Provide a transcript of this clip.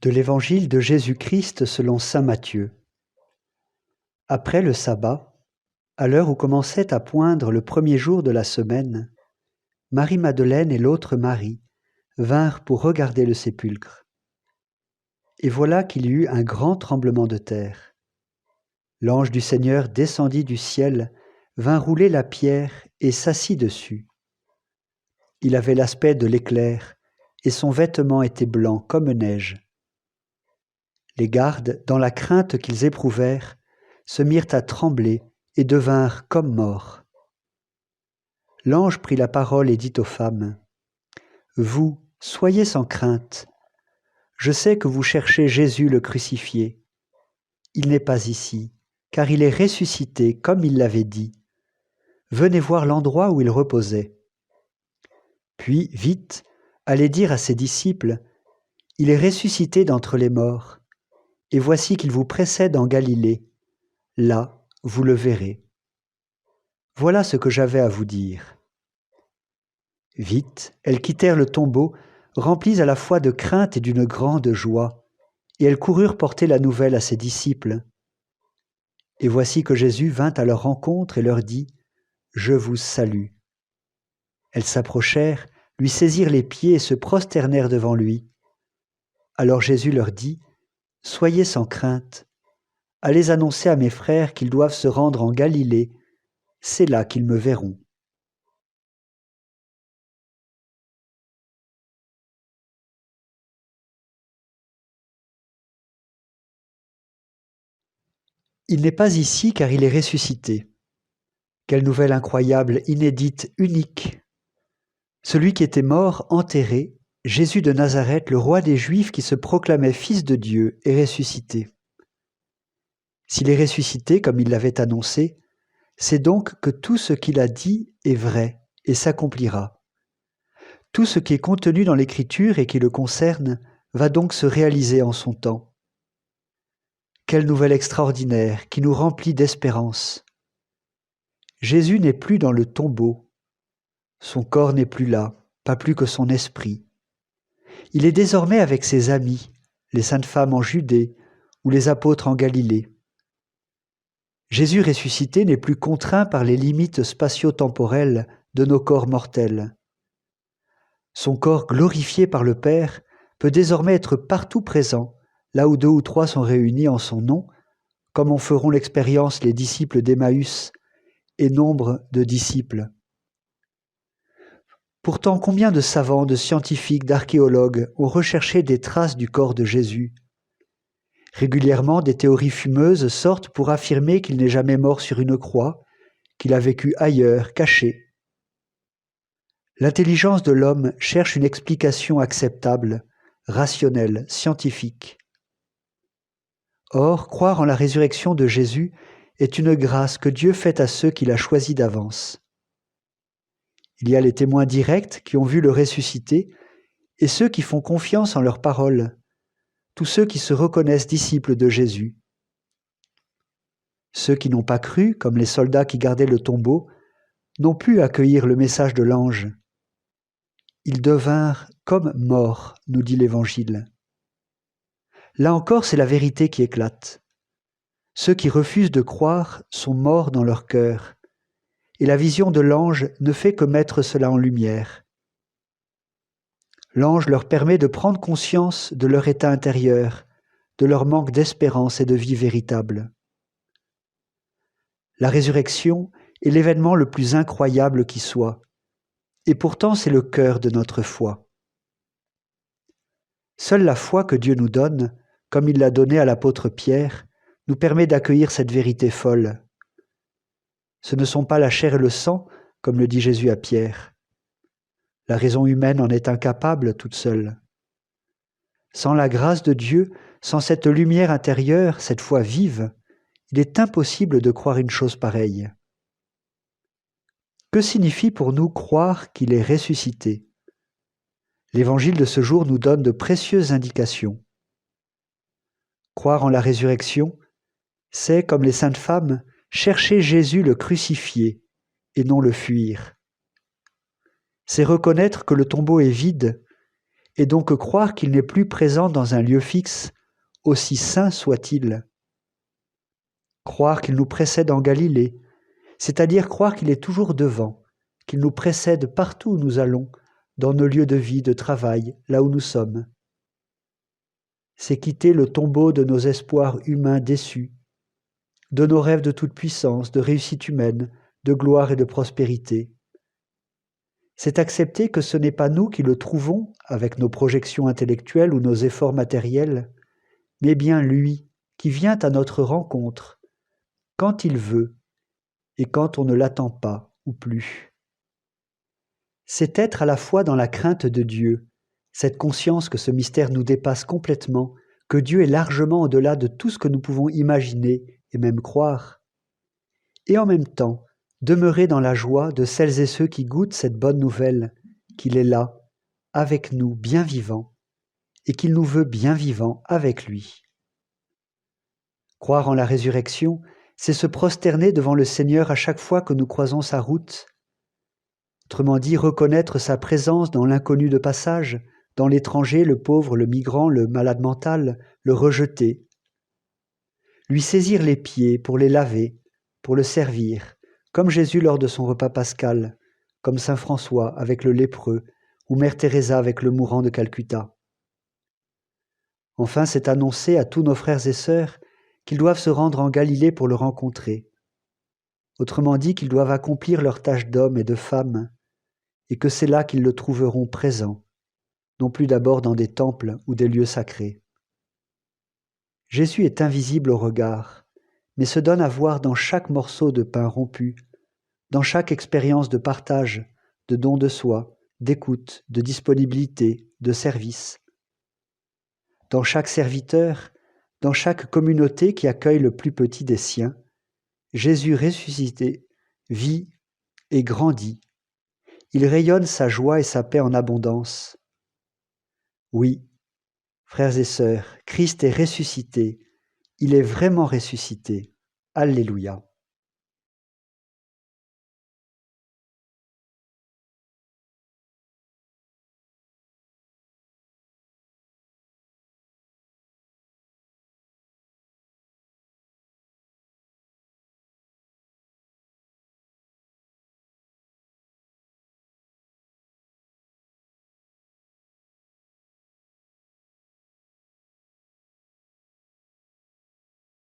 De l'Évangile de Jésus-Christ selon saint Matthieu. Après le sabbat, à l'heure où commençait à poindre le premier jour de la semaine, Marie-Madeleine et l'autre Marie vinrent pour regarder le sépulcre. Et voilà qu'il y eut un grand tremblement de terre. L'ange du Seigneur descendit du ciel, vint rouler la pierre et s'assit dessus. Il avait l'aspect de l'éclair, et son vêtement était blanc comme neige. Les gardes, dans la crainte qu'ils éprouvèrent, se mirent à trembler et devinrent comme morts. L'ange prit la parole et dit aux femmes : « Vous, soyez sans crainte. Je sais que vous cherchez Jésus le crucifié. Il n'est pas ici, car il est ressuscité comme il l'avait dit. Venez voir l'endroit où il reposait. Puis, vite, allez dire à ses disciples : il est ressuscité d'entre les morts. Et voici qu'il vous précède en Galilée. Là, vous le verrez. Voilà ce que j'avais à vous dire. » Vite, elles quittèrent le tombeau, remplies à la fois de crainte et d'une grande joie, et elles coururent porter la nouvelle à ses disciples. Et voici que Jésus vint à leur rencontre et leur dit : « Je vous salue. » Elles s'approchèrent, lui saisirent les pieds et se prosternèrent devant lui. Alors Jésus leur dit : « Soyez sans crainte. Allez annoncer à mes frères qu'ils doivent se rendre en Galilée. C'est là qu'ils me verront. » Il n'est pas ici car il est ressuscité. Quelle nouvelle incroyable, inédite, unique. Celui qui était mort, enterré, Jésus de Nazareth, le roi des Juifs qui se proclamait fils de Dieu, est ressuscité. S'il est ressuscité comme il l'avait annoncé, c'est donc que tout ce qu'il a dit est vrai et s'accomplira. Tout ce qui est contenu dans l'Écriture et qui le concerne va donc se réaliser en son temps. Quelle nouvelle extraordinaire qui nous remplit d'espérance. Jésus n'est plus dans le tombeau. Son corps n'est plus là, pas plus que son esprit. Il est désormais avec ses amis, les saintes femmes en Judée ou les apôtres en Galilée. Jésus ressuscité n'est plus contraint par les limites spatio-temporelles de nos corps mortels. Son corps glorifié par le Père peut désormais être partout présent, là où 2 ou 3 sont réunis en son nom, comme en feront l'expérience les disciples d'Emmaüs et nombre de disciples. Pourtant, combien de savants, de scientifiques, d'archéologues ont recherché des traces du corps de Jésus. Régulièrement, des théories fumeuses sortent pour affirmer qu'il n'est jamais mort sur une croix, qu'il a vécu ailleurs, caché. L'intelligence de l'homme cherche une explication acceptable, rationnelle, scientifique. Or, croire en la résurrection de Jésus est une grâce que Dieu fait à ceux qu'il a choisis d'avance. Il y a les témoins directs qui ont vu le ressuscité et ceux qui font confiance en leurs paroles, tous ceux qui se reconnaissent disciples de Jésus. Ceux qui n'ont pas cru, comme les soldats qui gardaient le tombeau, n'ont pu accueillir le message de l'ange. Ils devinrent comme morts, nous dit l'Évangile. Là encore, c'est la vérité qui éclate. Ceux qui refusent de croire sont morts dans leur cœur, et la vision de l'ange ne fait que mettre cela en lumière. L'ange leur permet de prendre conscience de leur état intérieur, de leur manque d'espérance et de vie véritable. La résurrection est l'événement le plus incroyable qui soit, et pourtant c'est le cœur de notre foi. Seule la foi que Dieu nous donne, comme il l'a donnée à l'apôtre Pierre, nous permet d'accueillir cette vérité folle. Ce ne sont pas la chair et le sang, comme le dit Jésus à Pierre. La raison humaine en est incapable toute seule. Sans la grâce de Dieu, sans cette lumière intérieure, cette foi vive, il est impossible de croire une chose pareille. Que signifie pour nous croire qu'il est ressuscité ? L'Évangile de ce jour nous donne de précieuses indications. Croire en la résurrection, c'est, comme les saintes femmes, chercher Jésus le crucifié et non le fuir. C'est reconnaître que le tombeau est vide et donc croire qu'il n'est plus présent dans un lieu fixe, aussi saint soit-il. Croire qu'il nous précède en Galilée, c'est-à-dire croire qu'il est toujours devant, qu'il nous précède partout où nous allons, dans nos lieux de vie, de travail, là où nous sommes. C'est quitter le tombeau de nos espoirs humains déçus, de nos rêves de toute puissance, de réussite humaine, de gloire et de prospérité. C'est accepter que ce n'est pas nous qui le trouvons avec nos projections intellectuelles ou nos efforts matériels, mais bien lui qui vient à notre rencontre, quand il veut et quand on ne l'attend pas ou plus. C'est être à la fois dans la crainte de Dieu, cette conscience que ce mystère nous dépasse complètement, que Dieu est largement au-delà de tout ce que nous pouvons imaginer et même croire, et en même temps demeurer dans la joie de celles et ceux qui goûtent cette bonne nouvelle, qu'il est là, avec nous, bien vivant, et qu'il nous veut bien vivants avec lui. Croire en la résurrection, c'est se prosterner devant le Seigneur à chaque fois que nous croisons sa route. Autrement dit, reconnaître sa présence dans l'inconnu de passage, dans l'étranger, le pauvre, le migrant, le malade mental, le rejeté. Lui saisir les pieds pour les laver, pour le servir, comme Jésus lors de son repas pascal, comme saint François avec le lépreux, ou mère Teresa avec le mourant de Calcutta. Enfin, c'est annoncer à tous nos frères et sœurs qu'ils doivent se rendre en Galilée pour le rencontrer. Autrement dit, qu'ils doivent accomplir leur tâche d'homme et de femme, et que c'est là qu'ils le trouveront présent, non plus d'abord dans des temples ou des lieux sacrés. Jésus est invisible au regard, mais se donne à voir dans chaque morceau de pain rompu, dans chaque expérience de partage, de don de soi, d'écoute, de disponibilité, de service. Dans chaque serviteur, dans chaque communauté qui accueille le plus petit des siens, Jésus ressuscité vit et grandit. Il rayonne sa joie et sa paix en abondance. Oui, frères et sœurs, Christ est ressuscité. Il est vraiment ressuscité. Alléluia.